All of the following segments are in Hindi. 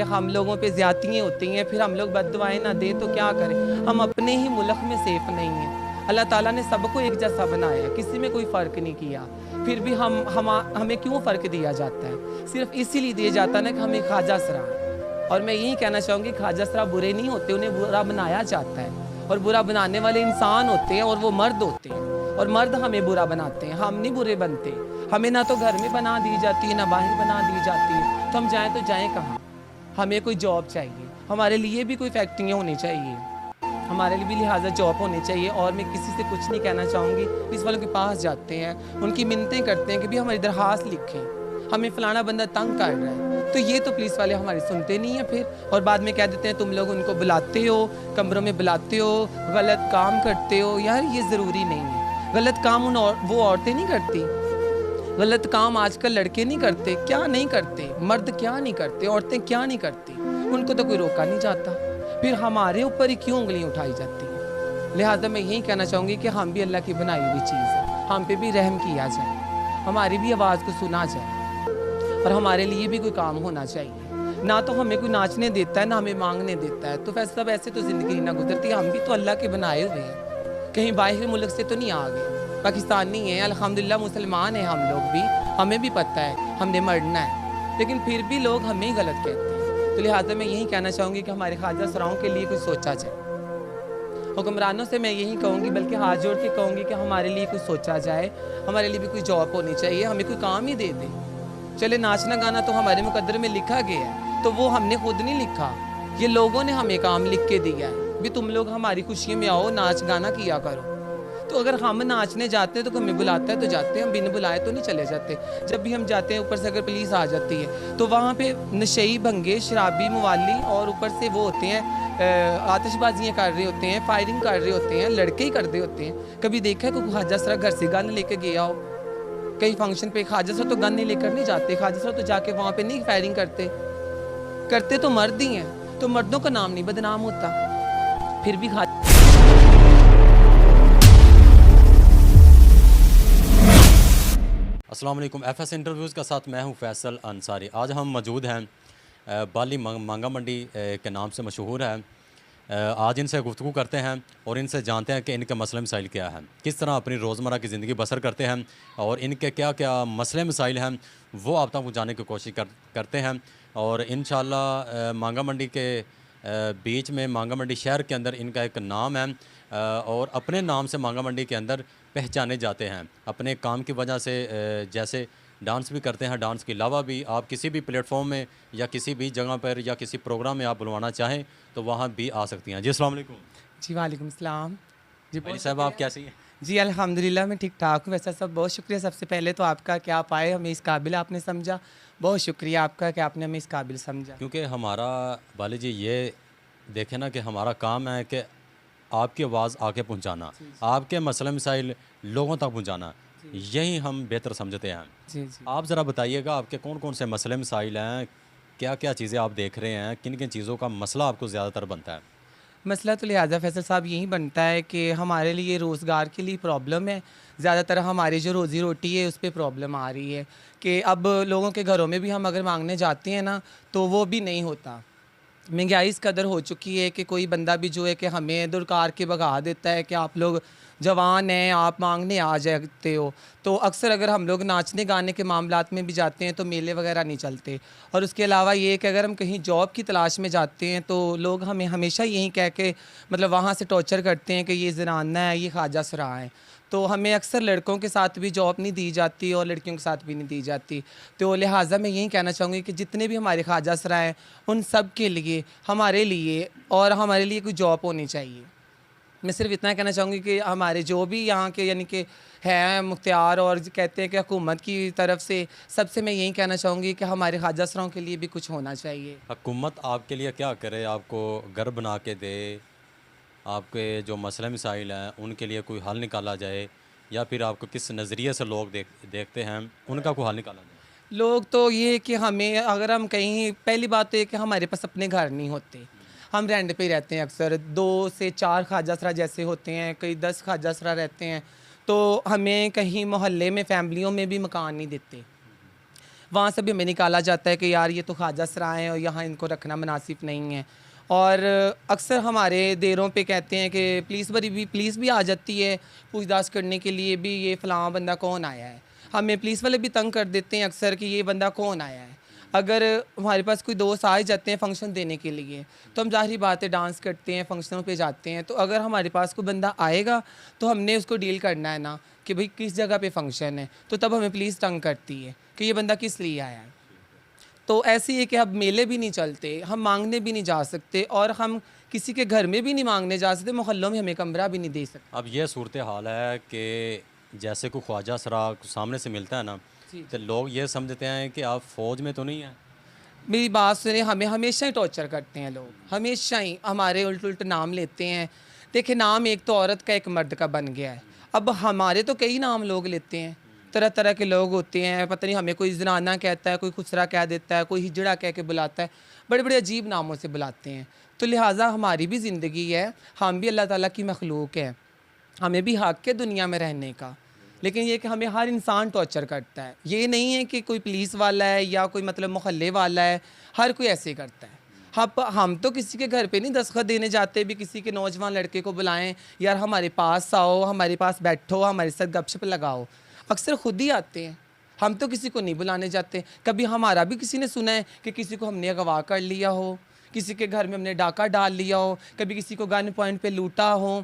हम लोगों पे ज़्यादतियाँ होती हैं, फिर हम लोग बद्दुआएँ ना दें तो क्या करें। हम अपने ही मुल्क में सेफ़ नहीं हैं। अल्लाह ताला ने सबको एक जैसा बनाया है, किसी में कोई फ़र्क नहीं किया। फिर भी हमें क्यों फ़र्क दिया जाता है? सिर्फ़ इसीलिए दिया जाता है ना कि हमें ख्वाजा सराय। और मैं यही कहना चाहूँगी, ख्वाजा सरा बुरे नहीं होते, उन्हें बुरा बनाया जाता है। और बुरा बनाने वाले इंसान होते हैं और वो मर्द होते हैं। और मर्द हमें बुरा बनाते हैं, हम नहीं बुरे बनते। हमें ना तो घर में बना दी जाती है, ना बाहर बना दी जाती है, तो हम जाएँ तो जाएँ कहाँ? हमें कोई जॉब चाहिए, हमारे लिए भी कोई फैक्ट्रियाँ होनी चाहिए, हमारे लिए भी लिहाजा जॉब होनी चाहिए। और मैं किसी से कुछ नहीं कहना चाहूँगी, पुलिस वालों के पास जाते हैं, उनकी मिन्नतें करते हैं कि भी हमारी दरख्वास्त लिखें, हमें फ़लाना बंदा तंग कर रहा है, तो ये तो पुलिस वाले हमारी सुनते नहीं हैं फिर। और बाद में कह देते हैं तुम लोग उनको बुलाते हो, कमरों में बुलाते हो, गलत काम करते हो। यार ये ज़रूरी नहीं है, गलत काम वो औरतें नहीं करती, गलत काम आजकल लड़के नहीं करते, क्या नहीं करते, मर्द क्या नहीं करते, औरतें क्या नहीं करती, उनको तो कोई रोका नहीं जाता, फिर हमारे ऊपर ही क्यों उंगलियां उठाई जाती हैं। लिहाजा मैं यही कहना चाहूँगी कि हम भी अल्लाह की बनाई हुई चीज़ है, हम पे भी रहम किया जाए, हमारी भी आवाज़ को सुना जाए और हमारे लिए भी कोई काम होना चाहिए। ना तो हमें कोई नाचने देता है, ना हमें मांगने देता है, तो वैसे सब ऐसे तो ज़िंदगी ना गुजरती। हम भी तो अल्लाह के बनाए हुए हैं, कहीं बाहर मुल्क से तो नहीं आ गए, पाकिस्तानी हैं, अल्हम्दुलिल्लाह मुसलमान हैं हम लोग भी, हमें भी पता है हमने मरना है, लेकिन फिर भी लोग हमें ही गलत कहते हैं। तो लिहाजा मैं यही कहना चाहूँगी कि हमारे ख्वाजा सराओं के लिए कुछ सोचा जाए। हुक्मरानों से मैं यही कहूँगी, बल्कि हाथ जोड़ के कहूँगी कि हमारे लिए कुछ सोचा जाए, हमारे लिए भी कोई जॉब होनी चाहिए, हमें कोई काम ही दे दे। चले नाचना गाना तो हमारे मुकद्दर में लिखा गया है, तो वो हमने खुद नहीं लिखा, ये लोगों ने हमें काम लिख के दिया है भी तुम लोग हमारी खुशियों में आओ, नाच गाना किया करो। तो अगर हम नाचने जाते हैं तो हमें बुलाता है तो जाते हैं, हम बिन बुलाए तो नहीं चले जाते। जब भी हम जाते हैं, ऊपर से अगर पुलिस आ जाती है तो वहाँ पे नशेई भंगे, शराबी, मवाली और ऊपर से वो होते हैं आतिशबाजियाँ कर रहे होते हैं, फायरिंग कर रहे होते हैं, लड़के ही कर रहे होते हैं। कभी देखा है कोई ख्वाजा सरा घर से गन लेके गया हो? कहीं फंक्शन पे ख्वाजा सरा तो गन नहीं लेकर नहीं जाते, ख्वाजा सरा तो जाके वहाँ पे नहीं फायरिंग करते, करते तो मर्द ही हैं, तो मर्दों का नाम नहीं बदनाम होता। फिर भी अस्सलाम वालेकुम। एफएस इंटरव्यूज़ का साथ मैं हूं फैसल अंसारी। आज हम मौजूद हैं बाली मांगा मंडी के नाम से मशहूर है। आज इनसे गुफ्तगू करते हैं और इनसे जानते हैं कि इनके मसले मसाइल क्या हैं, किस तरह अपनी रोज़मर्रा की ज़िंदगी बसर करते हैं और इनके क्या क्या मसले मसाइल हैं वो आप तक पहुँचाने की कोशिश करते हैं। और इंशाअल्लाह मांगा मंडी के बीच में, मांगा मंडी शहर के अंदर इनका एक नाम है और अपने नाम से मांगा मंडी के अंदर पहचाने जाते हैं अपने काम की वजह से। जैसे डांस भी करते हैं, डांस के अलावा भी आप किसी भी प्लेटफॉर्म में या किसी भी जगह पर या किसी प्रोग्राम में आप बुलवाना चाहें तो वहाँ भी आ सकती हैं। जी अस्सलाम वालेकुम। जी वालेकुम सलाम। जी भाई साहब, आप कैसी हैं? जी अल्हम्दुलिल्लाह मैं ठीक ठाक हूँ। वैसे सब बहुत शुक्रिया सबसे पहले तो आपका कि आप आए, हमें इस काबिल आपने समझा। बहुत शुक्रिया आपका कि आपने हमें इस काबिल समझा। क्योंकि हमारा बाली जी ये देखें ना कि हमारा काम है कि आपकी आवाज़ आके पहुंचाना, आपके मसले मसाइल लोगों तक पहुंचाना, यही हम बेहतर समझते हैं। जी जी आप ज़रा बताइएगा आपके कौन कौन से मसले मसाइल हैं, क्या क्या चीज़ें आप देख रहे हैं, किन किन चीज़ों का मसला आपको ज़्यादातर बनता है? मसला तो लिहाजा फैसल साहब यही बनता है कि हमारे लिए रोज़गार के लिए प्रॉब्लम है। ज़्यादातर हमारी जो रोज़ी रोटी है उस पर प्रॉब्लम आ रही है कि अब लोगों के घरों में भी हम अगर मांगने जाते हैं ना तो वो भी नहीं होता। महंगाई इस कदर हो चुकी है कि कोई बंदा भी जो है कि हमें दुरकार के भगा देता है कि आप लोग जवान हैं, आप मांगने आ जाते हो। तो अक्सर अगर हम लोग नाचने गाने के मामलात में भी जाते हैं तो मेले वगैरह नहीं चलते। और उसके अलावा ये कि अगर हम कहीं जॉब की तलाश में जाते हैं तो लोग हमें हमेशा यही कह के मतलब वहाँ से टॉर्चर करते हैं कि ये ज़नाना है, ये ख्वाजा सरा है। तो हमें अक्सर लड़कों के साथ भी जॉब नहीं दी जाती और लड़कियों के साथ भी नहीं दी जाती। तो लिहाजा मैं यही कहना चाहूँगी कि जितने भी हमारे ख्वाजा सरा हैं उन सब के लिए, हमारे लिए और हमारे लिए कोई जॉब होनी चाहिए। मैं सिर्फ इतना कहना चाहूँगी कि हमारे जो भी यहाँ के यानी कि हैं मुख्तियार और कहते हैं कि हुकूमत की तरफ से, सबसे मैं यही कहना चाहूँगी कि हमारे ख्वाजा सराओं के लिए भी कुछ होना चाहिए। हुकूमत आपके लिए क्या करे? आपको घर बना के दे, आपके जो मसले मसाइल हैं उनके लिए कोई हल निकाला जाए, या फिर आपको किस नज़रिए से लोग देखते हैं उनका कोई हल निकाला जाए? लोग तो ये कि हमें अगर हम कहीं, पहली बात तो ये कि हमारे पास अपने घर नहीं होते, हम रेंट पे रहते हैं। अक्सर 2 से 4 ख्वाजा सरा जैसे होते हैं, कई 10 ख्वाजा सरा रहते हैं। तो हमें कहीं मोहल्ले में, फैमिलियों में भी मकान नहीं देते। वहाँ से भी हमें निकाला जाता है कि यार ये तो ख्वाजा सरा हैं और यहाँ इनको रखना मुनासिब नहीं है। और अक्सर हमारे देरों पे कहते हैं कि पुलिस भी आ जाती है पूछताछ करने के लिए भी, ये फ़लाँ बंदा कौन आया है। हमें पुलिस वाले भी तंग कर देते हैं अक्सर कि ये बंदा कौन आया है। अगर हमारे पास कोई दोस्त आ ही जाते हैं फंक्शन देने के लिए तो हम ज़ाहिर बात है डांस करते हैं, फंक्शनों पे जाते हैं। तो अगर हमारे पास कोई बंदा आएगा तो हमने उसको डील करना है ना कि भाई किस जगह पे फंक्शन है, तो तब हमें पुलिस तंग करती है कि ये बंदा किस लिए आया है। तो ऐसे ही है कि अब मेले भी नहीं चलते, हम मांगने भी नहीं जा सकते और हम किसी के घर में भी नहीं मांगने जा सकते, मोहल्लों में हमें कमरा भी नहीं दे सकते। अब ये सूरत हाल है कि जैसे कोई ख्वाजा सरा सामने से मिलता है ना, तो लोग ये समझते हैं कि आप फ़ौज में तो नहीं हैं। मेरी बात सुने, हमें हमेशा ही टॉर्चर करते हैं लोग, हमेशा ही हमारे उल्ट उल्ट नाम लेते हैं। देखिए नाम एक तो औरत का एक मर्द का बन गया है, अब हमारे तो कई नाम लोग लेते हैं, तरह तरह के लोग होते हैं, पता नहीं हमें कोई जनाना कहता है, कोई खुसरा कह देता है, कोई हिजड़ा कह के बुलाता है, बड़े बड़े अजीब नामों से बुलाते हैं। तो लिहाजा हमारी भी ज़िंदगी है, हम भी अल्लाह ताला की मखलूक है, हमें भी हक़ है दुनिया में रहने का। लेकिन ये कि हमें हर इंसान टॉर्चर करता है, ये नहीं है कि कोई पुलिस वाला है या कोई मतलब मोहल्ले वाला है, हर कोई ऐसे ही करता है। हम तो किसी के घर पे नहीं दस्तखत देने जाते भी किसी के नौजवान लड़के को बुलाएं, यार हमारे पास आओ, हमारे पास बैठो, हमारे साथ गपशप लगाओ, अक्सर खुद ही आते हैं। हम तो किसी को नहीं बुलाने जाते। कभी हमारा भी किसी ने सुना है कि किसी को हमने अगवा कर लिया हो, किसी के घर में हमने डाका डाल लिया हो, कभी किसी को गन पॉइंट पे लूटा हो,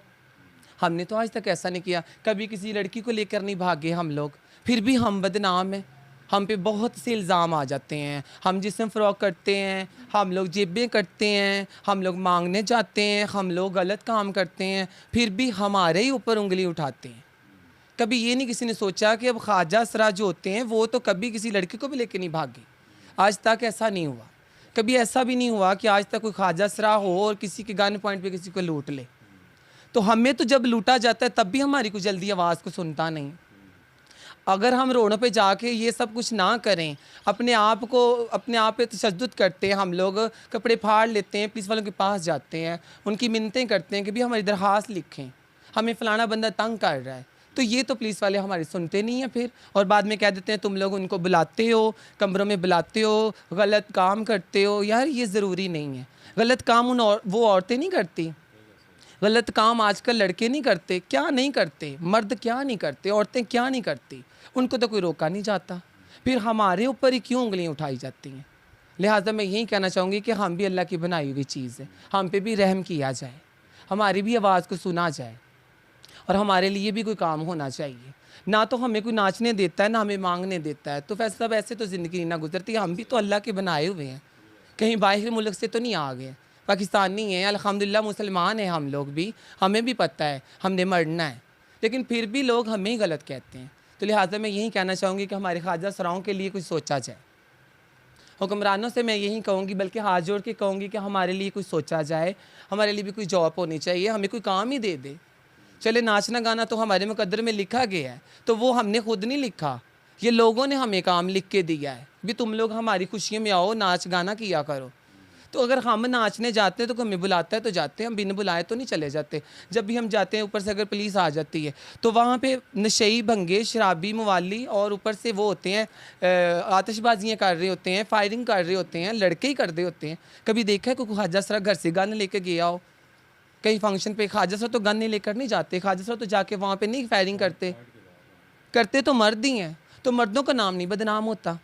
हमने तो आज तक ऐसा नहीं किया। कभी किसी लड़की को लेकर नहीं भागे हम लोग, फिर भी हम बदनाम हैं। हम पे बहुत से इल्ज़ाम आ जाते हैं, हम जिस्म फ़रोग़ करते हैं, हम लोग जेबें करते हैं, हम लोग मांगने जाते हैं, हम लोग गलत काम करते हैं, फिर भी हमारे ही ऊपर उंगली उठाते हैं। कभी ये नहीं किसी ने सोचा कि अब ख्वाजा सरा जो होते हैं वो तो कभी किसी लड़की को भी लेके नहीं भागे, आज तक ऐसा नहीं हुआ। कभी ऐसा भी नहीं हुआ कि आज तक कोई ख्वाजा सरा हो और किसी के गन पॉइंट पे किसी को लूट ले। तो हमें तो जब लूटा जाता है तब भी हमारी कोई जल्दी आवाज़ को सुनता नहीं। अगर हम रोडों पे जाके ये सब कुछ ना करें, अपने आप पे तशद्दुद करते हैं, हम लोग कपड़े फाड़ लेते हैं, पुलिस वालों के पास जाते हैं, उनकी मिन्नतें करते हैं कि भी हमारी दरख्वास्त लिखें, हमें फ़लाना बंदा तंग कर रहा है, तो ये तो पुलिस वाले हमारी सुनते नहीं हैं फिर, और बाद में कह देते हैं तुम लोग उनको बुलाते हो, कमरों में बुलाते हो, गलत काम करते हो। यार ये ज़रूरी नहीं है, गलत काम वो औरतें नहीं करती, गलत काम आजकल लड़के नहीं करते, क्या नहीं करते, मर्द क्या नहीं करते, औरतें क्या नहीं करती, उनको तो कोई रोका नहीं जाता, फिर हमारे ऊपर ही क्यों उंगलियां उठाई जाती हैं। लिहाजा मैं यही कहना चाहूँगी कि हम भी अल्लाह की बनाई हुई चीज़ है, हम पे भी रहम किया जाए, हमारी भी आवाज़ को सुना जाए और हमारे लिए भी कोई काम होना चाहिए। ना तो हमें कोई नाचने देता है, ना हमें मांगने देता है, तो वैसे सब ऐसे तो ज़िंदगी ना गुजरती। हम भी तो अल्लाह के बनाए हुए हैं, कहीं बाहर मुल्क से तो नहीं आ गए, पाकिस्तानी हैं, अल्हम्दुलिल्लाह मुसलमान हैं हम लोग भी, हमें भी पता है हमने मरना है, लेकिन फिर भी लोग हमें ही गलत कहते हैं। तो लिहाजा मैं यही कहना चाहूँगी कि हमारे ख्वाजा सराओं के लिए कुछ सोचा जाए। हुक्मरानों से मैं यही कहूँगी, बल्कि हाथ जोड़ के कहूँगी कि हमारे लिए कुछ सोचा जाए, हमारे लिए भी कोई जॉब होनी चाहिए, हमें कोई काम ही दे दे। चले नाचना गाना तो हमारे मुकद्दर में लिखा गया है, तो वो हमने खुद नहीं लिखा, ये लोगों ने हमें काम लिख के दिया है भी तुम लोग हमारी खुशियों में आओ, नाच गाना किया करो। तो अगर हम नाचने जाते हैं तो हमें बुलाता है तो जाते हैं, हम बिन बुलाए तो नहीं चले जाते। जब भी हम जाते हैं ऊपर से अगर पुलिस आ जाती है तो वहाँ पे नशई भंगे शराबी मवाली और ऊपर से वो होते हैं, आतिशबाजियाँ कर रहे होते हैं, फायरिंग कर रहे होते हैं, लड़के ही कर रहे होते हैं। कभी देखा है कोई ख्वाजा सरा घर से गन लेके गया हो कहीं फंक्शन पे? ख्वाजा सरा तो गन नहीं लेकर नहीं जाते, ख्वाजा सरा तो जाके वहाँ पे नहीं फायरिंग करते तो मर्द ही हैं, तो मर्दों का नाम नहीं बदनाम होता,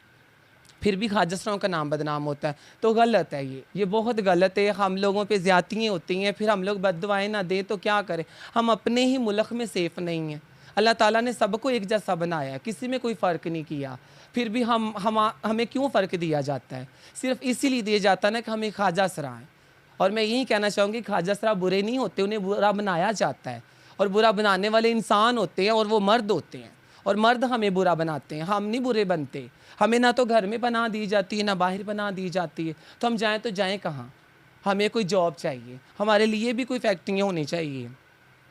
फिर भी ख्वाजा सराओं का नाम बदनाम होता है। तो गलत है, ये बहुत गलत है। हम लोगों पे ज़्यादतियाँ होती हैं, फिर हम लोग बद्दुआएं ना दें तो क्या करें। हम अपने ही मुल्क में सेफ़ नहीं हैं। अल्लाह ताला ने सबको एक जैसा बनाया है, किसी में कोई फ़र्क नहीं किया, फिर भी हमें क्यों फ़र्क दिया जाता है? सिर्फ इसीलिए दिया जाता है ना कि हमें ख्वाजा सरा हैं। और मैं यही कहना चाहूँगी ख्वाजा सरा बुरे नहीं होते, उन्हें बुरा बनाया जाता है, और बुरा बनाने वाले इंसान होते हैं और वो मर्द होते हैं, और मर्द हमें बुरा बनाते हैं, हम नहीं बुरे बनते। हमें ना तो घर में पनाह दी जाती है, ना बाहर पनाह दी जाती है, तो हम जाएं तो जाएं कहाँ? हमें कोई जॉब चाहिए, हमारे लिए भी कोई फैक्ट्रियाँ होनी चाहिए,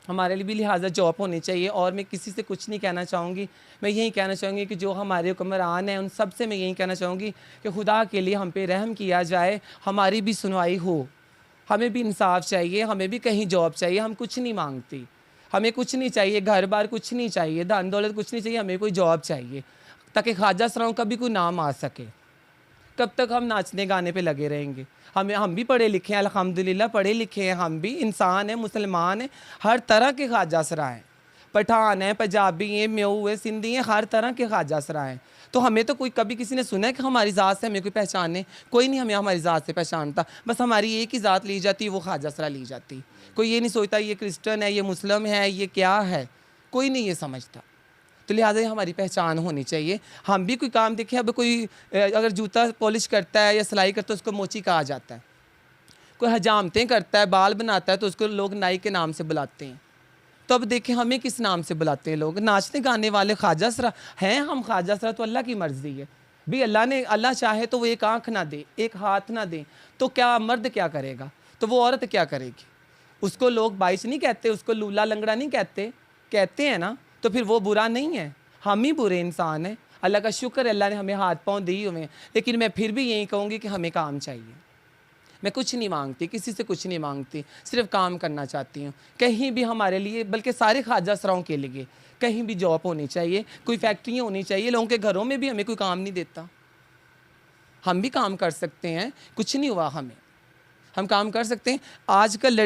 हमारे लिए भी लिहाजा जॉब होनी चाहिए। और मैं किसी से कुछ नहीं कहना चाहूँगी, मैं यही कहना चाहूँगी कि जो हमारे हुक्मरान हैं उन सब से मैं यही कहना चाहूँगी कि खुदा के लिए हम पे रहम किया जाए, हमारी भी सुनवाई हो, हमें भी इंसाफ चाहिए, हमें भी कहीं जॉब चाहिए। हम कुछ नहीं मांगती, हमें कुछ नहीं चाहिए, घर बार कुछ नहीं चाहिए, धन दौलत कुछ नहीं चाहिए, हमें कोई जॉब चाहिए ताकि ख्वाजा सराओं का भी कोई नाम आ सके। कब तक हम नाचने गाने पे लगे रहेंगे? हम भी पढ़े लिखे हैं, अल्हम्दुलिल्लाह पढ़े लिखे हैं, हम भी इंसान हैं, मुसलमान हैं, हर तरह के ख्वाजा सरा हैं, पठान हैं, पंजाबी हैं, म्यू हैं, सिंधी हैं, हर तरह के ख्वाजा सरा हैं। तो हमें तो कोई कभी किसी ने सुना है कि हमारी ज़ात से हमें कोई पहचाने? कोई नहीं हमें हमारी ज़ात से पहचानता, बस हमारी एक ही ज़ात ली जाती, वो ख्वाजा सरा ली जाती। कोई ये नहीं सोचता ये क्रिश्चियन है, ये मुस्लिम है, ये क्या है, कोई नहीं ये समझता। तो लिहाजा ये हमारी पहचान होनी चाहिए। हम भी कोई काम देखें, अब कोई अगर जूता पॉलिश करता है या सिलाई करता है उसको मोची कहा जाता है, कोई हजामतें करता है, बाल बनाता है तो उसको लोग नाई के नाम से बुलाते हैं। तो अब देखें हमें किस नाम से बुलाते हैं लोग? नाचने गाने वाले ख्वाजा सरा हैं हम। ख्वाजा सरा तो अल्लाह की मर्ज़ी है भी। अल्लाह चाहे तो वो एक आँख ना दे, एक हाथ ना दे, तो क्या मर्द क्या करेगा? तो वो औरत क्या करेगी? उसको लोग बाइश नहीं कहते, उसको लूला लंगड़ा नहीं कहते, कहते हैं ना, तो फिर वो बुरा नहीं है, हम ही बुरे इंसान हैं। अल्लाह का शुक्र है, अल्लाह ने हमें हाथ पाँव दिए हुए हैं, लेकिन मैं फिर भी यही कहूँगी कि हमें काम चाहिए। मैं कुछ नहीं मांगती, किसी से कुछ नहीं मांगती, सिर्फ काम करना चाहती हूँ। कहीं भी हमारे लिए, बल्कि सारे ख्वाजा सराओं के लिए कहीं भी जॉब होनी चाहिए, कोई फैक्ट्रियाँ होनी चाहिए। लोगों के घरों में भी हमें कोई काम नहीं देता, हम भी काम कर सकते हैं, कुछ नहीं हुआ हमें, हम काम कर सकते हैं। आजकल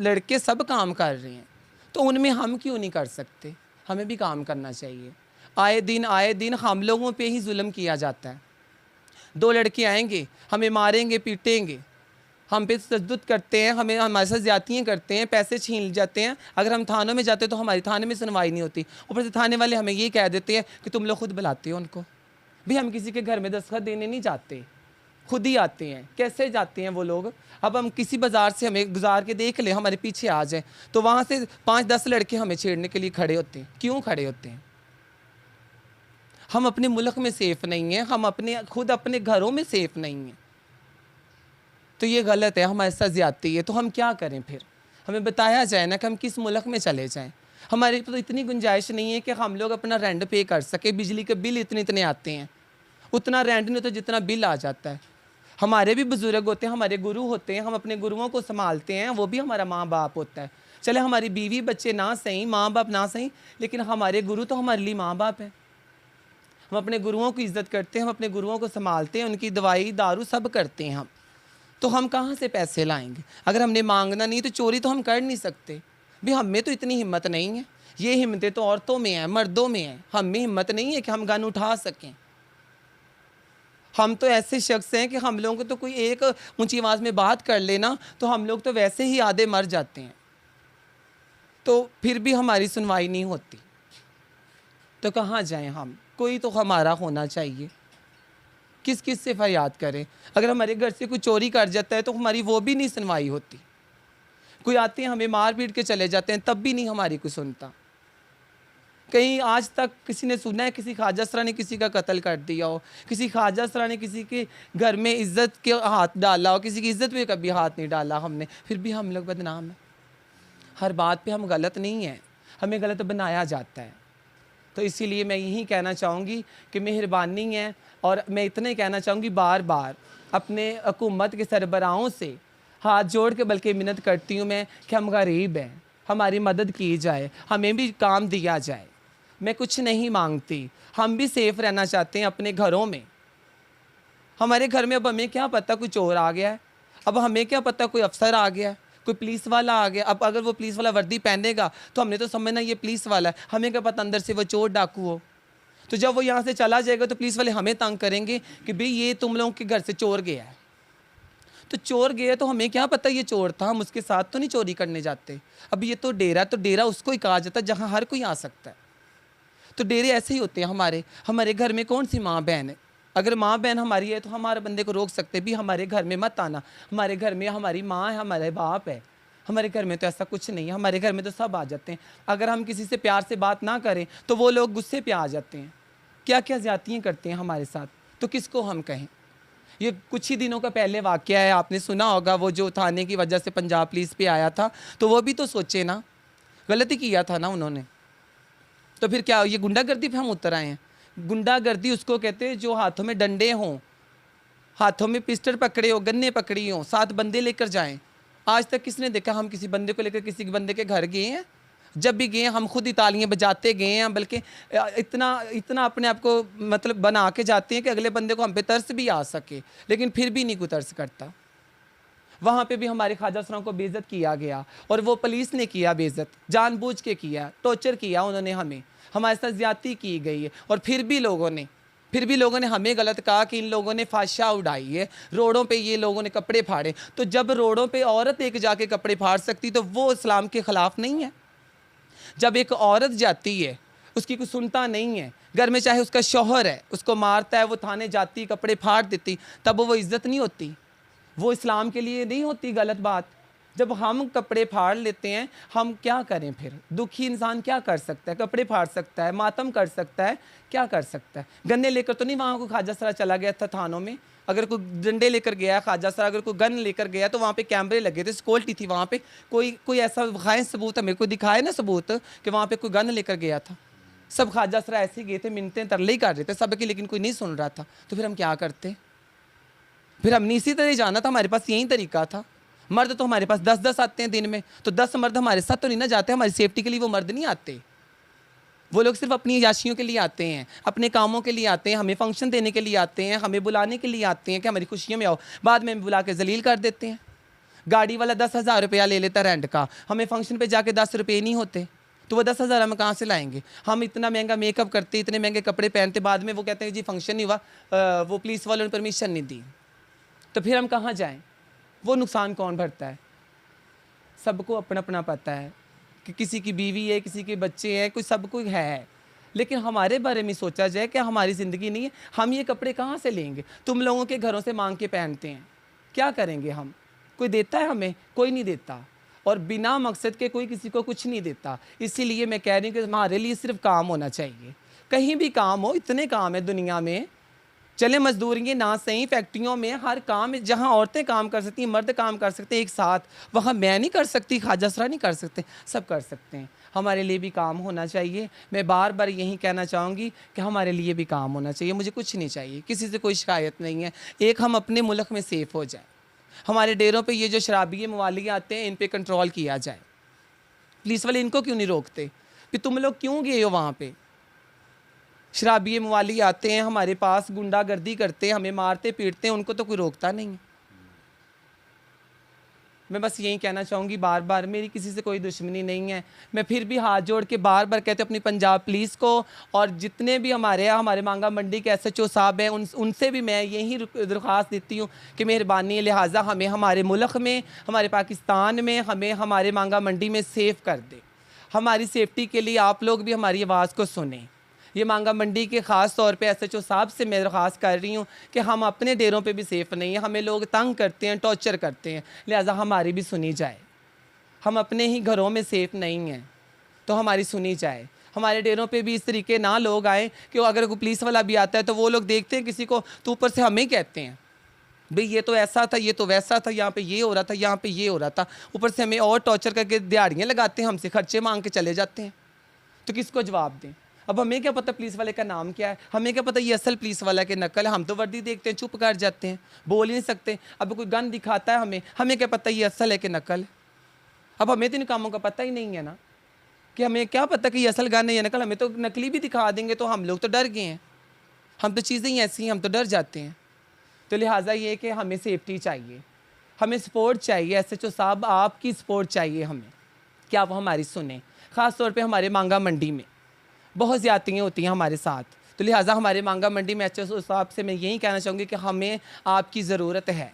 लड़के सब काम कर रहे हैं, तो उनमें हम क्यों नहीं कर सकते? हमें भी काम करना चाहिए। आए दिन हम लोगों पे ही जुल्म किया जाता है। 2 लड़के आएंगे, हमें मारेंगे, पीटेंगे, हम पे तशद्दुद करते हैं, हमारे साथ ज़्यादतियाँ करते हैं, पैसे छीन जाते हैं। अगर हम थानों में जाते हैं तो हमारी थाने में सुनवाई नहीं होती। ऊपर से थाने वाले हमें ये कह देते हैं कि तुम लोग खुद बुलाते हो उनको। भी हम किसी के घर में दस्तखत देने नहीं जाते, खुद ही आते हैं। कैसे जाते हैं वो लोग? अब हम किसी बाज़ार से हमें गुजार के देख ले, हमारे पीछे आ जाए, तो वहाँ से 5-10 लड़के हमें छेड़ने के लिए खड़े होते हैं। क्यों खड़े होते हैं? हम अपने मुल्क में सेफ़ नहीं हैं, हम खुद अपने घरों में सेफ़ नहीं हैं। तो ये गलत है, हमारे साथ ज़्यादती है। तो हम क्या करें फिर? हमें बताया जाए ना कि हम किस मुल्क में चले जाएं। हमारी तो इतनी गुंजाइश नहीं है कि हम लोग अपना रेंट पे कर सके। बिजली के बिल इतने आते हैं, उतना रेंट नहीं तो जितना बिल आ जाता है। हमारे भी बुज़ुर्ग होते हैं, हमारे गुरु होते हैं, हम अपने गुरुओं को संभालते हैं, वो भी हमारा माँ बाप होता है। चले हमारी बीवी बच्चे ना सही, माँ बाप ना सही, लेकिन हमारे गुरु तो हमारे लिए माँ बाप है। हम अपने गुरुओं की इज़्ज़त करते हैं, हम अपने गुरुओं को संभालते हैं, उनकी दवाई दारू सब करते हैं हम। तो हम कहाँ से पैसे लाएंगे? अगर हमने मांगना नहीं तो चोरी तो हम कर नहीं सकते। भी हम में तो इतनी हिम्मत नहीं है। ये हिम्मतें तो औरतों में हैं, मर्दों में हैं। हम में हिम्मत नहीं है कि हम गन उठा सकें। हम तो ऐसे शख्स हैं कि हम लोगों को तो कोई एक ऊंची आवाज़ में बात कर लेना तो हम लोग तो वैसे ही आधे मर जाते हैं। तो फिर भी हमारी सुनवाई नहीं होती, तो कहाँ जाएं हम? कोई तो हमारा होना चाहिए। किस किस से फरियाद करें? अगर हमारे घर से कोई चोरी कर जाता है तो हमारी वो भी नहीं सुनवाई होती। कोई आते हैं हमें मार पीट के चले जाते हैं, तब भी नहीं हमारी कोई सुनता। कहीं आज तक किसी ने सुना है किसी ख्वाजा सरा ने किसी का कत्ल कर दिया हो, किसी ख्वाजा सरा ने किसी के घर में इज़्ज़त के हाथ डाला हो? किसी की इज़्ज़त पे कभी हाथ नहीं डाला हमने, फिर भी हम लोग बदनाम हैं। हर बात पे हम गलत नहीं हैं, हमें गलत बनाया जाता है। तो इसीलिए मैं यही कहना चाहूँगी कि मेहरबानी है, और मैं इतना ही कहना चाहूँगी बार बार अपने हुकूमत के सरबराहों से हाथ जोड़ के बल्कि मिन्नत करती हूँ मैं कि हम गरीब हैं, हमारी मदद की जाए, हमें भी काम दिया जाए। मैं कुछ नहीं मांगती, हम भी सेफ़ रहना चाहते हैं अपने घरों में। हमारे घर में अब हमें क्या पता कोई चोर आ गया है, अब हमें क्या पता कोई अफसर आ गया है, कोई पुलिस वाला आ गया। अब अगर वो पुलिस वाला वर्दी पहनेगा तो हमने तो समझना ये पुलिस वाला है, हमें क्या पता अंदर से वो चोर डाकू हो। तो जब वो यहाँ से चला जाएगा तो पुलिस वाले हमें तंग करेंगे कि भाई ये तुम लोगों के घर से चोर गया है। तो चोर गया तो हमें क्या पता ये चोर था, हम उसके साथ तो नहीं चोरी करने जाते। अब ये तो डेरा उसको ही कहा जाता है जहाँ हर कोई आ सकता है। तो डेरे ऐसे ही होते हैं हमारे घर में कौन सी माँ बहन है? अगर माँ बहन हमारी है तो हमारे बंदे को रोक सकते भी हमारे घर में मत आना, हमारे घर में हमारी माँ है, हमारे बाप है। हमारे घर में तो ऐसा कुछ नहीं है, हमारे घर में तो सब आ जाते हैं। अगर हम किसी से प्यार से बात ना करें तो वो लोग गुस्से पे आ जाते हैं, क्या क्या ज़्यादतियाँ करते हैं हमारे साथ। तो किसको हम कहें? ये कुछ ही दिनों का पहले वाक़या है, आपने सुना होगा, वो जो थाने की वजह से पंजाब पुलिस पे आया था, तो वो भी तो सोचे ना, गलती किया था ना उन्होंने। तो फिर क्या ये गुंडागर्दी पे हम उतर आए हैं? गुंडागर्दी उसको कहते हैं जो हाथों में डंडे हों, हाथों में पिस्टल पकड़े हो, गन्ने पकड़ी हों, 7 बंदे लेकर जाएं। आज तक किसने देखा हम किसी बंदे को लेकर किसी बंदे के घर गए हैं? जब भी गए हैं हम खुद ही तालियां बजाते गए हैं, बल्कि इतना इतना अपने आप को मतलब बना के जाते हैं कि अगले बंदे को हम पे तरस भी आ सके, लेकिन फिर भी नहीं कोई तरस करता। वहाँ पे भी हमारे ख्वाजा सराओं को बेइज्जत किया गया, और वो पुलिस ने किया बेइज्जत, जानबूझ के किया, टॉर्चर किया उन्होंने, हमें हमारे साथ ज्यादती की गई है। और फिर भी लोगों ने हमें गलत कहा कि इन लोगों ने फाशा उड़ाई है, रोडों पे ये लोगों ने कपड़े फाड़े। तो जब रोडों पे औरत एक जाके कपड़े फाड़ सकती तो वो इस्लाम के ख़िलाफ़ नहीं है? जब एक औरत जाती है, उसकी कोई सुनता नहीं है, घर में चाहे उसका शौहर है उसको मारता है, वो थाने जाती, कपड़े फाड़ देती, तब वो इज़्ज़त नहीं होती? वो इस्लाम के लिए नहीं होती गलत बात? जब हम कपड़े फाड़ लेते हैं, हम क्या करें फिर? दुखी इंसान क्या कर सकता है? कपड़े फाड़ सकता है, मातम कर सकता है, क्या कर सकता है? गन्ने लेकर तो नहीं वहाँ को ख्वाजा सरा चला गया था थानों में? अगर कोई डंडे लेकर गया ख्वाजा सरा, अगर कोई गन लेकर गया तो वहाँ पे कैमरे लगे थे, सिक्योरिटी थी वहाँ पे। कोई ऐसा दिखाए सबूत है, मेरे को दिखाए ना सबूत कि वहाँ पे कोई गन लेकर गया था? सब ख्वाजा सरा ऐसे ही गए थे, मिन्नतें तरले ही कर रहे थे सबकी, लेकिन कोई नहीं सुन रहा था। तो फिर हम क्या करते? फिर हमने इसी तरह जाना था, हमारे पास यही तरीका था। मर्द तो हमारे पास 10-10 आते हैं दिन में, तो 10 मर्द हमारे साथ तो नहीं ना जाते, हमारी सेफ्टी के लिए वो मर्द नहीं आते। वो लोग सिर्फ अपनी याशियों के लिए आते हैं, अपने कामों के लिए आते हैं, हमें फंक्शन देने के लिए आते हैं, हमें बुलाने के लिए आते हैं कि हमारी खुशियों में आओ, बाद में बुला के जलील कर देते हैं। गाड़ी वाला 10,000 रुपया ले लेता रेंट का, हमें फंक्शन पे जाके 10 रुपये नहीं होते, तो वो 10,000 हम कहाँ से लाएंगे? हम इतना महंगा मेकअप करते, इतने महंगे कपड़े पहनते, बाद में वो कहते हैं जी फंक्शन नहीं हुआ, वो पुलिस वालों ने परमिशन नहीं दी, तो फिर हम कहाँ जाएं? वो नुकसान कौन भरता है? सबको अपना अपना पता है कि किसी की बीवी है, किसी के बच्चे हैं, कोई सब कोई है, लेकिन हमारे बारे में सोचा जाए कि हमारी ज़िंदगी नहीं है, हम ये कपड़े कहाँ से लेंगे? तुम लोगों के घरों से मांग के पहनते हैं, क्या करेंगे हम? कोई देता है हमें? कोई नहीं देता, और बिना मकसद के कोई किसी को कुछ नहीं देता। इसीलिए मैं कह रही हूँ कि हमारे लिए सिर्फ काम होना चाहिए, कहीं भी काम हो, इतने काम है दुनिया में, चले मजदूरी ना सही, फैक्ट्रियों में, हर काम में जहाँ औरतें काम कर सकती हैं, मर्द काम कर सकते हैं एक साथ, वहाँ मैं नहीं कर सकती, ख्वाजा सरा नहीं कर सकते, सब कर सकते हैं। हमारे लिए भी काम होना चाहिए। मैं बार बार यही कहना चाहूँगी कि हमारे लिए भी काम होना चाहिए। मुझे कुछ नहीं चाहिए, किसी से कोई शिकायत नहीं है, एक हम अपने मुल्क में सेफ़ हो जाए। हमारे डेरों पर ये जो शराबी मवाली आते हैं, इन पर कंट्रोल किया जाए। पुलिस वाले इनको क्यों नहीं रोकते कि तुम लोग क्यों गए हो वहाँ पर? शराबी मवाली आते हैं हमारे पास, गुंडागर्दी करते हैं, हमें मारते पीटते हैं, उनको तो कोई रोकता नहीं है। मैं बस यही कहना चाहूँगी, बार बार, मेरी किसी से कोई दुश्मनी नहीं है, मैं फिर भी हाथ जोड़ के बार बार कहते अपनी पंजाब पुलिस को, और जितने भी हमारे मांगा मंडी के SHO साहब हैं, उनसे भी मैं यही दरख्वास्त देती हूँ कि मेहरबानी लिहाजा हमें हमारे मुल्क में, हमारे पाकिस्तान में, हमें हमारे मांगा मंडी में सेफ़ कर दे। हमारी सेफ्टी के लिए आप लोग भी हमारी आवाज़ को सुने। ये मांगा मंडी के ख़ास तौर पे SHO साहब से मैं दरख्वास्त कर रही हूँ कि हम अपने डेरों पे भी सेफ़ नहीं हैं, हमें लोग तंग करते हैं, टॉर्चर करते हैं, लिहाजा हमारी भी सुनी जाए। हम अपने ही घरों में सेफ़ नहीं हैं, तो हमारी सुनी जाए। हमारे डेरों पे भी इस तरीके ना लोग आए कि अगर कोई पुलिस वाला भी आता है तो वो लोग देखते हैं किसी को, तो ऊपर से हमें कहते हैं भाई ये तो ऐसा था, ये तो वैसा था, यहाँ पे ये हो रहा था, यहाँ पे ये हो रहा था, ऊपर से हमें और टॉर्चर करके दिहाड़ियाँ लगाते हैं, हमसे खर्चे मांग के चले जाते हैं। तो किसको जवाब दें? अब हमें क्या पता पुलिस वाले का नाम क्या है, हमें क्या पता ये असल पुलिस वाला के नकल है? हम तो वर्दी देखते हैं, चुप कर जाते हैं, बोल ही नहीं सकते। अब कोई गन दिखाता है हमें क्या पता ये असल है कि नकल है? अब हमें तो इन कामों का पता ही नहीं है ना, कि हमें क्या पता कि ये असल गन है या नकल? हमें तो नकली भी दिखा देंगे तो हम लोग तो डर गए हैं, हम तो चीज़ें ही ऐसी हैं, हम तो डर जाते हैं। तो लिहाजा ये कि हमें सेफ्टी चाहिए, हमें सपोर्ट चाहिए। SHO साहब आपकी सपोर्ट चाहिए हमें, कि आप हमारी सुने। ख़ास तौर पे हमारे मांगा मंडी में बहुत ज़्यादतियाँ होती हैं हमारे साथ, तो लिहाजा हमारे मांगा मंडी में SHO साहब से मैं यही कहना चाहूँगी कि हमें आपकी ज़रूरत है,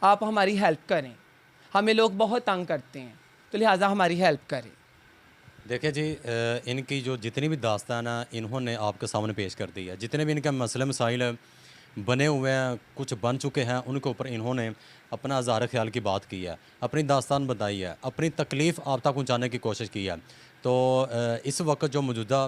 आप हमारी हेल्प करें। हमें लोग बहुत तंग करते हैं, तो लिहाजा हमारी हेल्प करें। देखिए जी, इनकी जो जितनी भी दास्तान है इन्होंने आपके सामने पेश कर दी है। जितने भी इनके मसले मसाइल बने हुए हैं, कुछ बन चुके हैं, उनके ऊपर इन्होंने अपना इज़हार ख्याल की बात की है, अपनी दास्तान बताई है, अपनी तकलीफ़ आप तक पहुँचाने की कोशिश की है। तो इस वक्त जो मौजूदा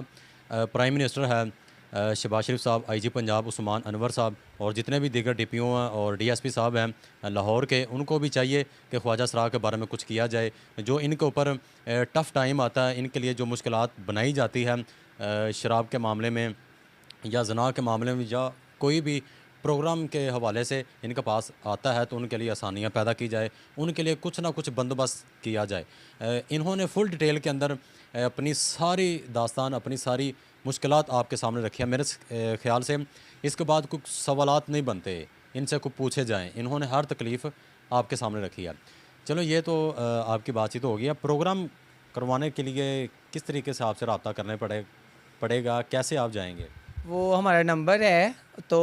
प्राइम मिनिस्टर है शहबाज शरीफ साहब, IG पंजाब उस्मान अनवर साहब, और जितने भी दीगर DPO हैं और DSP साहब हैं लाहौर के, उनको भी चाहिए कि ख्वाजा सरा के बारे में कुछ किया जाए। जो इनके ऊपर टफ़ टाइम आता है, इनके लिए जो मुश्किलात बनाई जाती है शराब के मामले में या जना के मामले में या कोई भी प्रोग्राम के हवाले से इनके पास आता है तो उनके लिए आसानियाँ पैदा की जाए, उनके लिए कुछ ना कुछ बंदोबस्त किया जाए। इन्होंने फुल डिटेल के अंदर अपनी सारी दास्तान, अपनी सारी मुश्किलात आपके सामने रखी है। मेरे ख्याल से इसके बाद कुछ सवालात नहीं बनते, इनसे कुछ पूछे जाएँ। इन्होंने हर तकलीफ़ आपके सामने रखी है। चलो ये तो आपकी बातचीत हो गई। अब प्रोग्राम करवाने के लिए किस तरीके से आपसे रब्ता करने पड़ेगा, कैसे आप जाएँगे? वो हमारा नंबर है, तो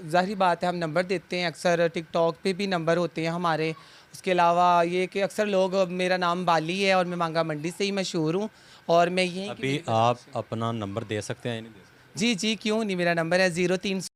ज़ाहिर बात है हम नंबर देते हैं। अक्सर टिकटॉक पे भी नंबर होते हैं हमारे। उसके अलावा ये कि अक्सर लोग, मेरा नाम बाली है और मैं मांगा मंडी से ही मशहूर हूँ और मैं यहीं की अभी रहने आप वाली हूँ। अपना नंबर दे सकते हैं या नहीं दे सकते? जी जी, क्यों नहीं, मेरा नंबर है 03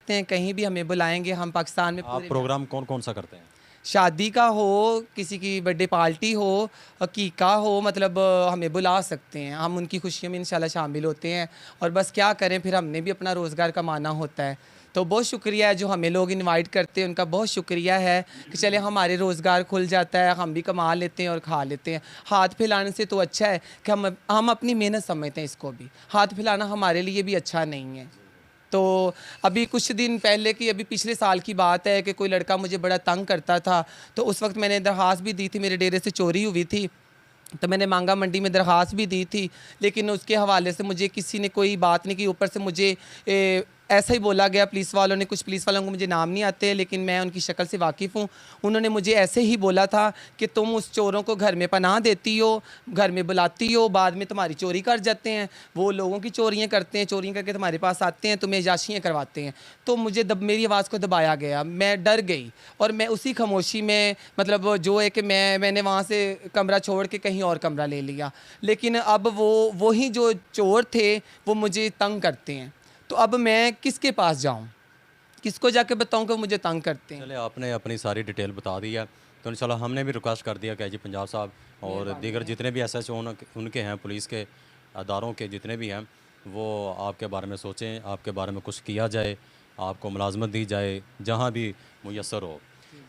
हैं, कहीं भी हमें बुलाएंगे, हम पाकिस्तान में आप पूरे प्रोग्राम कौन-कौन सा करते हैं? शादी का हो, किसी की बर्थडे पार्टी हो, अकीका हो, मतलब हमें बुला सकते हैं। हम उनकी खुशियों में इंशाल्लाह शामिल होते हैं। और बस क्या करें, फिर हमने भी अपना रोज़गार कमाना होता है। तो बहुत शुक्रिया है जो हमें लोग इनवाइट करते हैं, उनका बहुत शुक्रिया है कि चले हमारे रोज़गार खुल जाता है, हम भी कमा लेते हैं और खा लेते हैं। हाथ फैलाने से तो अच्छा है कि हम अपनी मेहनत समझते हैं इसको भी। हाथ फैलाना हमारे लिए भी अच्छा नहीं है। तो अभी कुछ दिन पहले की, अभी पिछले साल की बात है कि कोई लड़का मुझे बड़ा तंग करता था, तो उस वक्त मैंने दरख्वास्त भी दी थी, मेरे डेरे से चोरी हुई थी, तो मैंने मांगा मंडी में दरख्वास्त भी दी थी। लेकिन उसके हवाले से मुझे किसी ने कोई बात नहीं की। ऊपर से मुझे ऐसा ही बोला गया, पुलिस वालों ने, कुछ पुलिस वालों को मुझे नाम नहीं आते लेकिन मैं उनकी शक्ल से वाकिफ़ हूँ। उन्होंने मुझे ऐसे ही बोला था कि तुम उस चोरों को घर में पनाह देती हो, घर में बुलाती हो, बाद में तुम्हारी चोरी कर जाते हैं। वो लोगों की चोरियाँ करते हैं, चोरियाँ करके तुम्हारे पास आते हैं, तुम्हें याशियाँ करवाते हैं। तो मुझे मेरी आवाज़ को दबाया गया, मैं डर गई और मैं उसी खामोशी में, मतलब जो है कि मैंने वहाँ से कमरा छोड़ के कहीं और कमरा ले लिया। लेकिन अब वही जो चोर थे वो मुझे तंग करते हैं। तो अब मैं किसके पास जाऊं, किसको जाके बताऊं कि वो मुझे तंग करते हैं। चले आपने अपनी सारी डिटेल बता दी है, तो इंशाल्लाह हमने भी रिक्वेस्ट कर दिया कि जी पंजाब साहब और दीगर जितने भी एसएचओ उनके हैं, पुलिस के अदारों के जितने भी हैं, वो आपके बारे में सोचें, आपके बारे में कुछ किया जाए, आपको मुलाजमत दी जाए जहाँ भी मुयसर हो।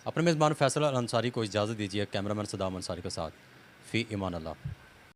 अपने मेज़बान फैसल अंसारी को इजाज़त दीजिए, कैमरामैन सदाम अंसारी के साथ। फ़ी ईमान अल्लाह।